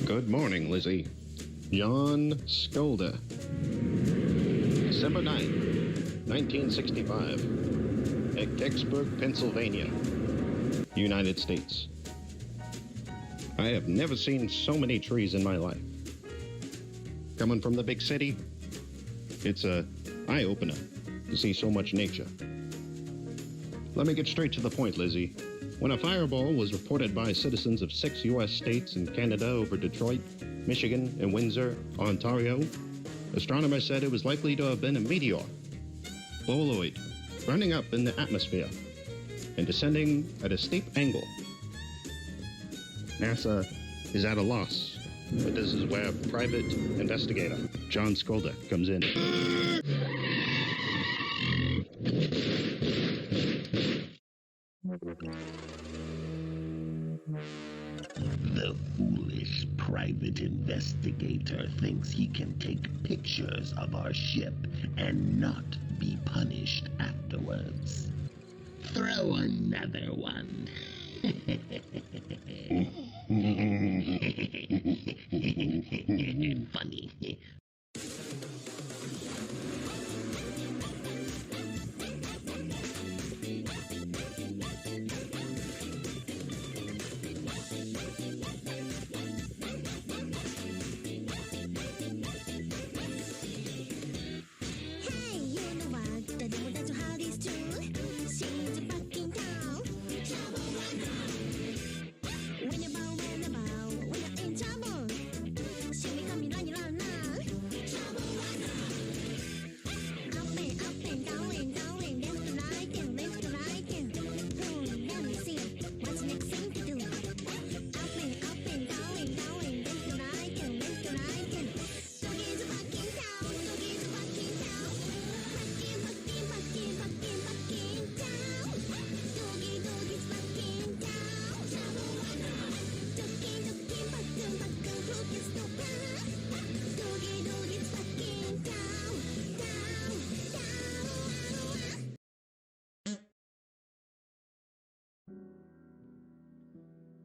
Good morning, Lizzie. John Skullder. December 9, 1965. At Kecksburg, Pennsylvania, United States. I have never seen so many trees in my life. Coming from the big city, it's a eye-opener to see so much nature. Let me get straight to the point, Lizzie. When a fireball was reported by citizens of 6 U.S. states and Canada over Detroit, Michigan, and Windsor, Ontario, astronomers said it was likely to have been a meteor, boloid, burning up in the atmosphere and descending at a steep angle. NASA is at a loss, but this is where private investigator John Skullder comes in. The foolish private investigator thinks he can take pictures of our ship and not be punished afterwards. Throw another one. Funny.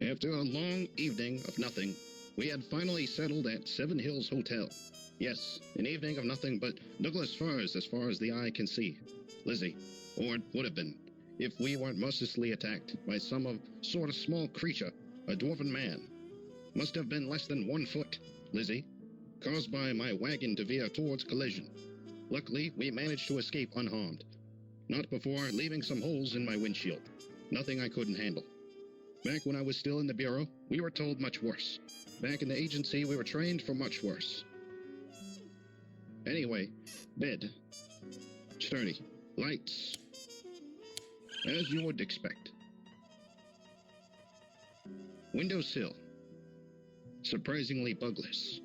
After a long evening of nothing, we had finally settled at Seven Hills Hotel. Yes, an evening of nothing but Douglas firs as far as the eye can see. Lizzie, or would have been, if we weren't mercilessly attacked by some sort of small creature, a dwarven man. Must have been less than 1 foot, Lizzie, caused by my wagon to veer towards collision. Luckily, we managed to escape unharmed. Not before leaving some holes in my windshield. Nothing I couldn't handle. Back when I was still in the Bureau, we were told much worse. Back in the agency, we were trained for much worse. Anyway, bed. Sturdy. Lights. As you would expect. Windowsill. Surprisingly bugless.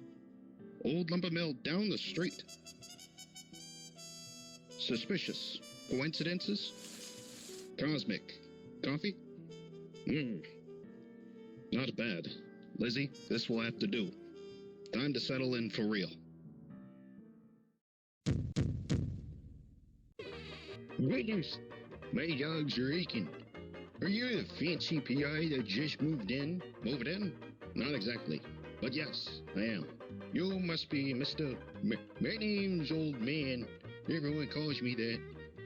Old lumber mill down the street. Suspicious. Coincidences? Cosmic. Coffee? Not bad. Lizzie, this will have to do. Time to settle in for real. Goodness, my dogs are aching. Are you the fancy PI that just moved in? Moved in? Not exactly, but yes, I am. You must be Mr. My name's Old Man. Everyone calls me that.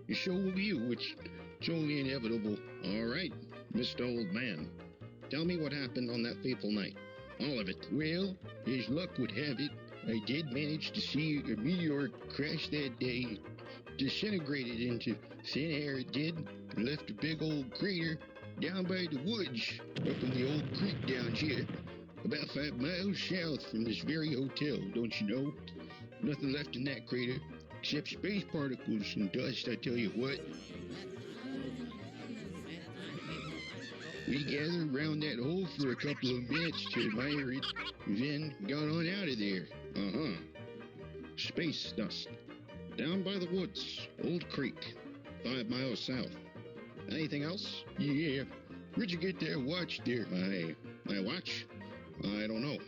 And so will you. It's only inevitable. All right, Mr. Old Man. Tell me what happened on that fateful night. All of it. Well, as luck would have it, I did manage to see a meteor crash that day. Disintegrated into thin air it did, and left a big old crater down by the woods, up in the old creek down here, about 5 miles south from this very hotel, don't you know? Nothing left in that crater, except space particles and dust, I tell you what. We gathered around that hole for a couple of minutes to admire it, then got on out of there. Space dust. Down by the woods, Old Creek, 5 miles south. Anything else? Yeah. Where'd you get that watch there? My watch? I don't know.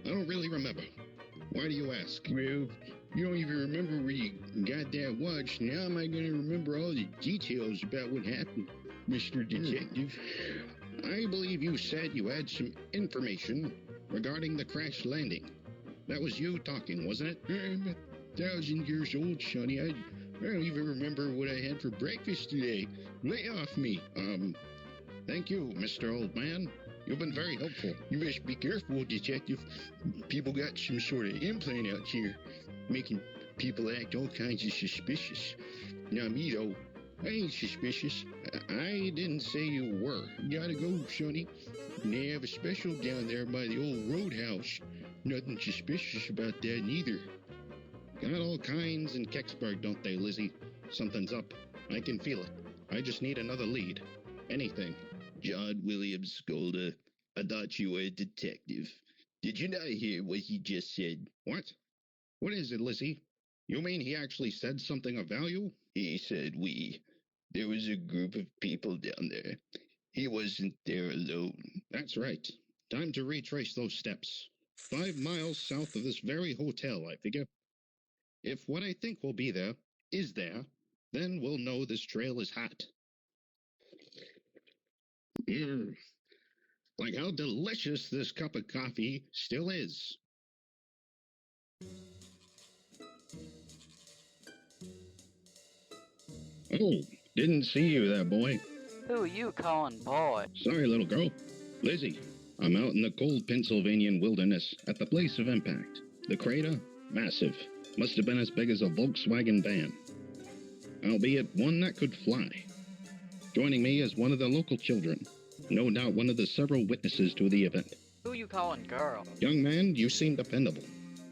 I don't really remember. Why do you ask? Well, you don't even remember where you got that watch. Now am I going to remember all the details about what happened, Mr. Detective? I believe you said you had some information regarding the crash landing. That was you talking, wasn't it? I'm 1,000 years old, Sonny. I don't even remember what I had for breakfast today. Lay off me. Thank you, Mr. Old Man. You've been very helpful. You must be careful, Detective. People got some sort of implant out here, making people act all kinds of suspicious. Now, me, though, I ain't suspicious. I didn't say you were. You gotta go, Sonny. They have a special down there by the old roadhouse. Nothing suspicious about that, neither. Got all kinds in Kecksburg, don't they, Lizzie? Something's up. I can feel it. I just need another lead. Anything. John William Skullder, I thought you were a detective. Did you not hear what he just said? What? What is it, Lizzie? You mean he actually said something of value? He said we. There was a group of people down there. He wasn't there alone. That's right. Time to retrace those steps. 5 miles south of this very hotel, I figure. If what I think will be there is there, then we'll know this trail is hot. Like how delicious this cup of coffee still is. Oh, didn't see you there, boy. Who you calling boy? Sorry, little girl. Lizzie, I'm out in the cold Pennsylvanian wilderness at the place of impact. The crater? Massive. Must have been as big as a Volkswagen van. Albeit one that could fly. Joining me is one of the local children. No doubt one of the several witnesses to the event. Who you calling girl? Young man, you seem dependable.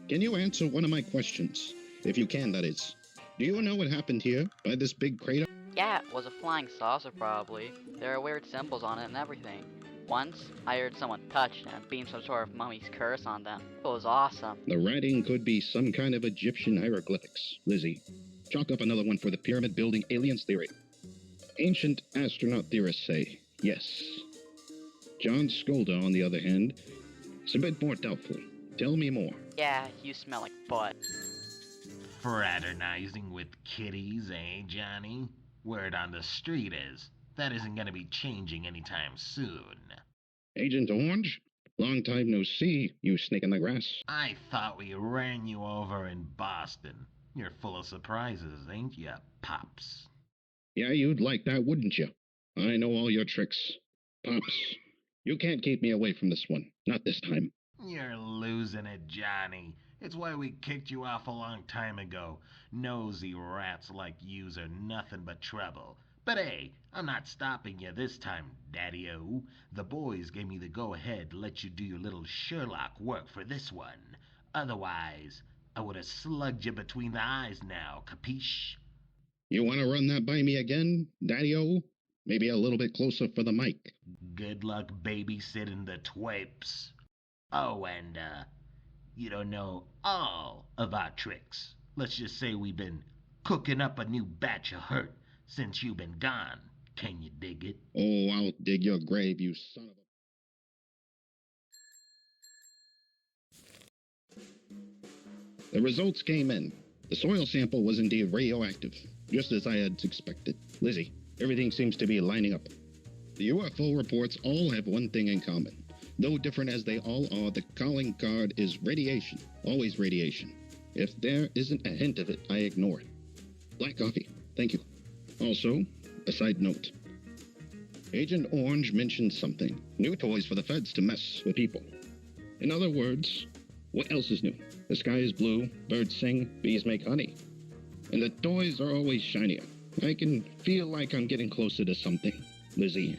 Can you answer one of my questions? If you can, that is. Do you know what happened here, by this big crater? Yeah, it was a flying saucer probably. There are weird symbols on it and everything. Once, I heard someone touch it and beam some sort of mummy's curse on them. It was awesome. The writing could be some kind of Egyptian hieroglyphics, Lizzie. Chalk up another one for the pyramid-building aliens theory. Ancient astronaut theorists say yes. John Skullder, on the other hand, is a bit more doubtful. Tell me more. Yeah, you smell like butt. Fraternizing with kitties, eh, Johnny? Word on the street is, that isn't gonna be changing anytime soon. Agent Orange? Long time no see, you snake in the grass. I thought we ran you over in Boston. You're full of surprises, ain't ya, Pops? Yeah, you'd like that, wouldn't you? I know all your tricks. Pops, you can't keep me away from this one. Not this time. You're losing it, Johnny. It's why we kicked you off a long time ago. Nosy rats like yous are nothing but trouble. But hey, I'm not stopping you this time, Daddy-O. The boys gave me the go-ahead to let you do your little Sherlock work for this one. Otherwise, I would have slugged you between the eyes now, capiche? You want to run that by me again, Daddy-O? Maybe a little bit closer for the mic. Good luck babysitting the twapes. Oh, and, you don't know all of our tricks. Let's just say we've been cooking up a new batch of hurt since you've been gone. Can you dig it? Oh, I'll dig your grave, you son of a... The results came in. The soil sample was indeed radioactive, just as I had expected. Lizzie, everything seems to be lining up. The UFO reports all have one thing in common. Though different as they all are, the calling card is radiation. Always radiation. If there isn't a hint of it, I ignore it. Black coffee. Thank you. Also, a side note. Agent Orange mentioned something. New toys for the feds to mess with people. In other words, what else is new? The sky is blue, birds sing, bees make honey. And the toys are always shinier. I can feel like I'm getting closer to something, Lizzie.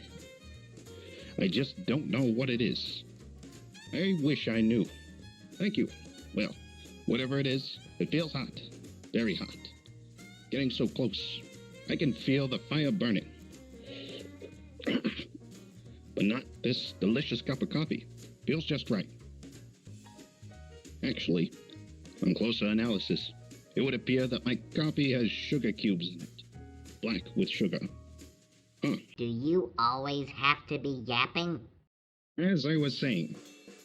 I just don't know what it is. I wish I knew. Thank you. Well, whatever it is, it feels hot. Very hot. Getting so close. I can feel the fire burning. But not this delicious cup of coffee. Feels just right. Actually, on closer analysis, it would appear that my coffee has sugar cubes in it. Black with sugar. Huh. Do you always have to be yapping? As I was saying,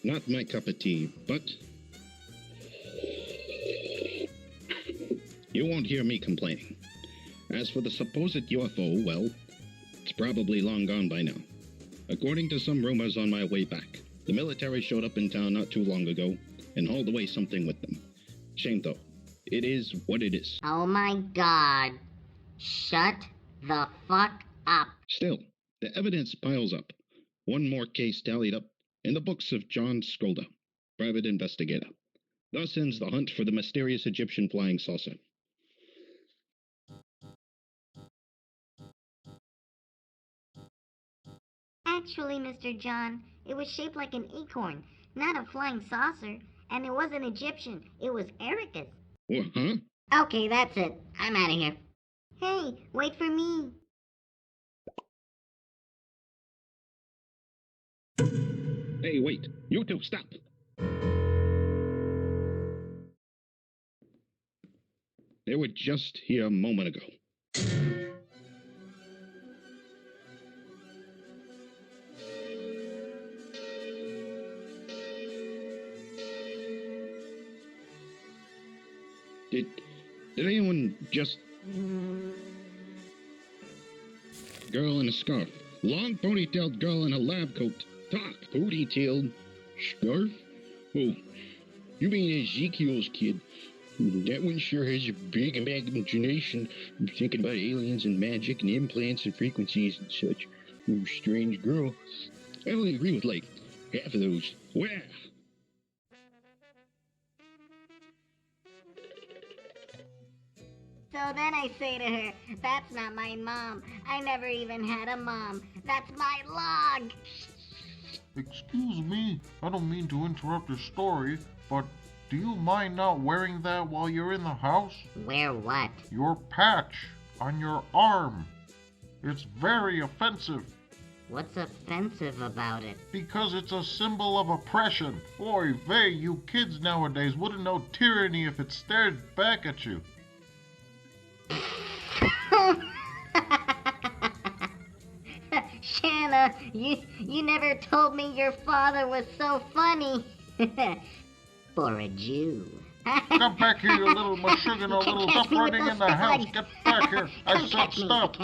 not my cup of tea, but... You won't hear me complaining. As for the supposed UFO, well, it's probably long gone by now. According to some rumors on my way back, The military showed up in town not too long ago and hauled away something with them. Shame though. It is what it is. Oh my god. Shut the fuck up. Still, the evidence piles up. One more case tallied up in the books of John Skullder, private investigator. Thus ends the hunt for the mysterious Egyptian flying saucer. Actually, Mr. John, it was shaped like an acorn, not a flying saucer. And it wasn't Egyptian, it was Erica's. Huh? Okay, that's it. I'm out of here. Hey, wait for me. Hey, wait. You two, stop. They were just here a moment ago. Did anyone just... Girl in a scarf. Long ponytailed girl in a lab coat. Talk, ponytailed scarf? Oh, you mean Ezekiel's kid. That one sure has a big imagination. I'm thinking about aliens and magic and implants and frequencies and such. Oh, strange girl. I only agree with like half of those. Wow. So then I say to her, that's not my mom. I never even had a mom. That's my log. Excuse me, I don't mean to interrupt your story, but do you mind not wearing that while you're in the house? Wear what? Your patch on your arm. It's very offensive. What's offensive about it? Because it's a symbol of oppression. Oy vey, you kids nowadays wouldn't know tyranny if it stared back at you. Shanna, you never told me your father was so funny. For a Jew. Come back here, you little mashugana, little duck running in the house. Get back here. I said stop.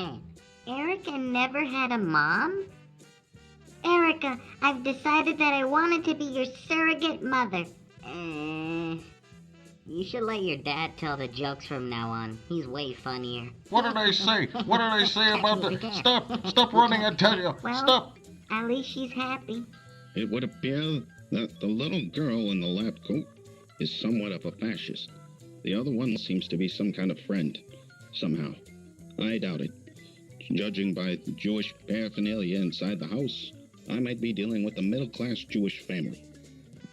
Erica never had a mom? Erica, I've decided that I wanted to be your surrogate mother. You should let your dad tell the jokes from now on. He's way funnier. What did I say? What did I say about the... Stop running, I tell you. Well, Stop. At least she's happy. It would appear that the little girl in the lab coat is somewhat of a fascist. The other one seems to be some kind of friend, somehow. I doubt it. Judging by the Jewish paraphernalia inside the house, I might be dealing with a middle-class Jewish family.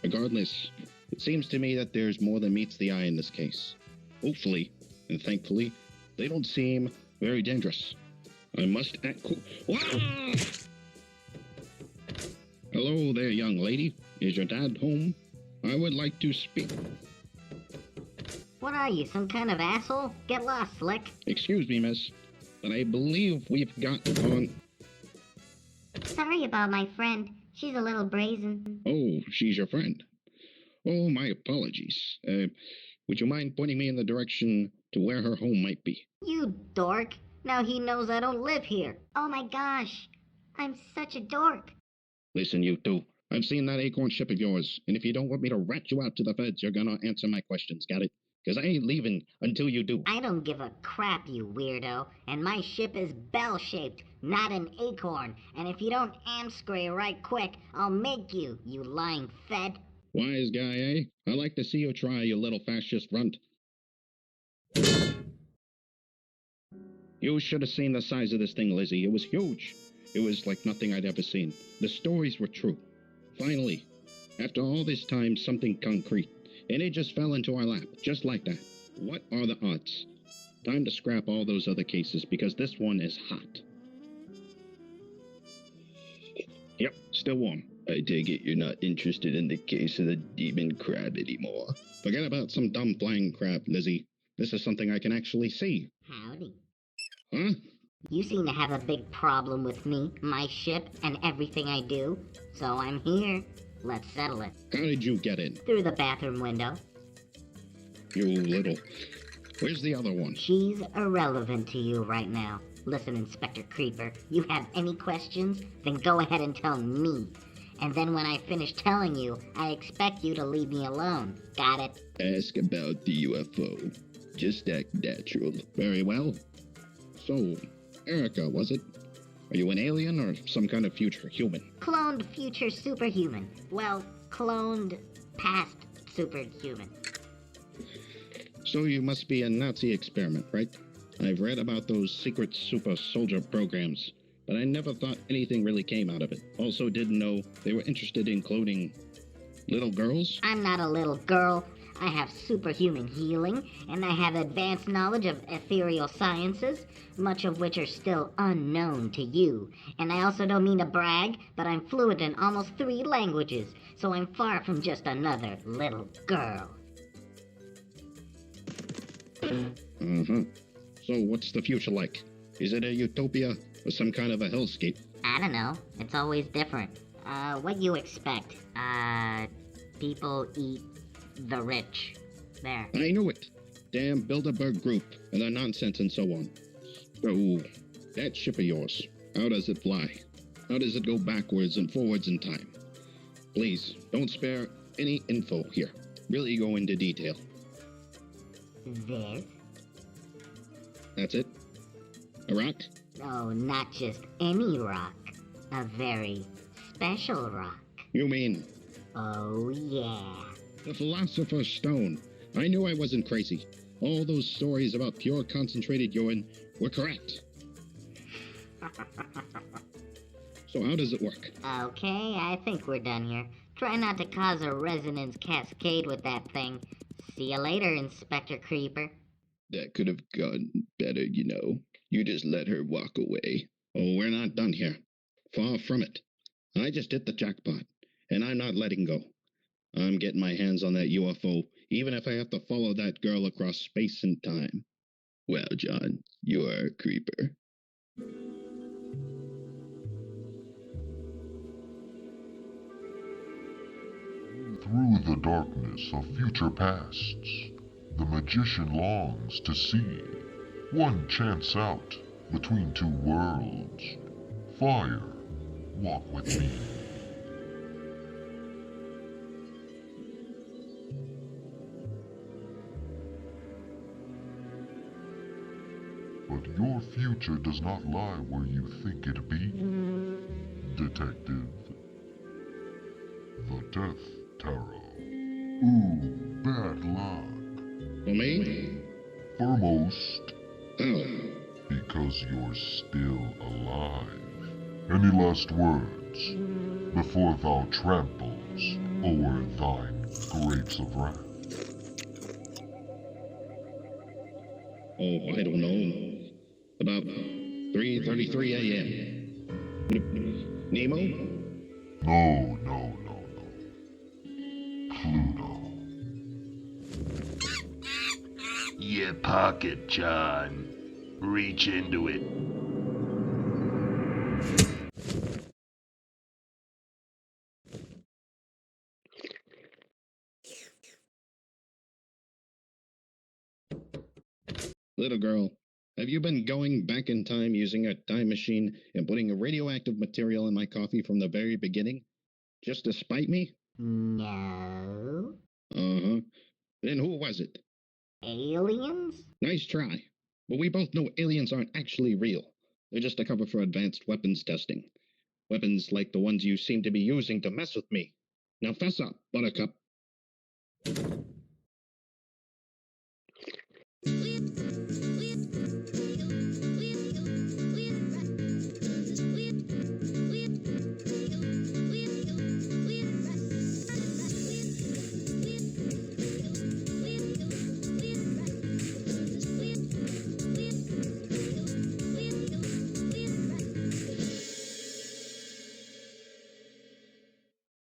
Regardless, it seems to me that there's more than meets the eye in this case. Hopefully, and thankfully, they don't seem very dangerous. I must act cool. Wah! Hello there, young lady. Is your dad home? I would like to speak. What are you, some kind of asshole? Get lost, Slick. Excuse me, miss, but I believe we've got on... Sorry about my friend. She's a little brazen. Oh, she's your friend. Oh, my apologies. Would you mind pointing me in the direction to where her home might be? You dork. Now he knows I don't live here. Oh my gosh. I'm such a dork. Listen, you two. I've seen that acorn ship of yours, and if you don't want me to rat you out to the feds, you're gonna answer my questions, got it? Because I ain't leaving until you do. I don't give a crap, you weirdo. And my ship is bell-shaped, not an acorn. And if you don't amscray right quick, I'll make you, you lying fed. Wise guy, eh? I like to see you try, you little fascist runt. You should have seen the size of this thing, Lizzie. It was huge. It was like nothing I'd ever seen. The stories were true. Finally, after all this time, something concrete. And it just fell into our lap, just like that. What are the odds? Time to scrap all those other cases, because this one is hot. Yep, still warm. I take it you're not interested in the case of the demon crab anymore. Forget about some dumb flying crab, Lizzie. This is something I can actually see. Howdy. Huh? You seem to have a big problem with me, my ship, and everything I do. So I'm here. Let's settle it. How did you get in? Through the bathroom window. You little... Where's the other one? She's irrelevant to you right now. Listen, Inspector Creeper, you have any questions? Then go ahead and tell me. And then when I finish telling you, I expect you to leave me alone. Got it? Ask about the UFO. Just act natural. Very well. So, Erica, was it? Are you an alien or some kind of future human? Cloned future superhuman. Well, cloned past superhuman. So you must be a Nazi experiment, right? I've read about those secret super soldier programs, but I never thought anything really came out of it. Also didn't know they were interested in cloning little girls. I'm not a little girl. I have superhuman healing, and I have advanced knowledge of ethereal sciences, much of which are still unknown to you. And I also don't mean to brag, but I'm fluent in almost 3 languages, so I'm far from just another little girl. So what's the future like? Is it a utopia or some kind of a hellscape? I don't know. It's always different. What you expect? People eat the rich. There. I knew it. Damn Bilderberg Group and their nonsense and so on. So, that ship of yours, how does it fly? How does it go backwards and forwards in time? Please, don't spare any info here. Really go into detail. This? That's it? A rock? Oh, not just any rock. A very special rock. You mean Oh, yeah. the Philosopher's Stone? I knew I wasn't crazy. All those stories about pure concentrated urine were correct. So how does it work? Okay, I think we're done here. Try not to cause a resonance cascade with that thing. See you later, Inspector Creeper. That could have gone better, you know. You just let her walk away. Oh, we're not done here. Far from it. I just hit the jackpot, and I'm not letting go. I'm getting my hands on that UFO, even if I have to follow that girl across space and time. Well, John, you are a creeper. Through the darkness of future pasts, the magician longs to see one chance out between 2 worlds. Fire, walk with me. But your future does not lie where you think it be, Detective. The Death Tarot. Ooh, bad luck. For me? Foremost, Oh, because you're still alive. Any last words before thou tramples o'er thine grapes of wrath? oh, I don't know. About 3:33 a.m. Nemo? No. Pluto. Your pocket, John. Reach into it. Little girl, have you been going back in time using a time machine and putting a radioactive material in my coffee from the very beginning? Just to spite me? No. Uh-huh. Then who was it? Aliens? Nice try. But we both know aliens aren't actually real. They're just a cover for advanced weapons testing. Weapons like the ones you seem to be using to mess with me. Now fess up, Buttercup.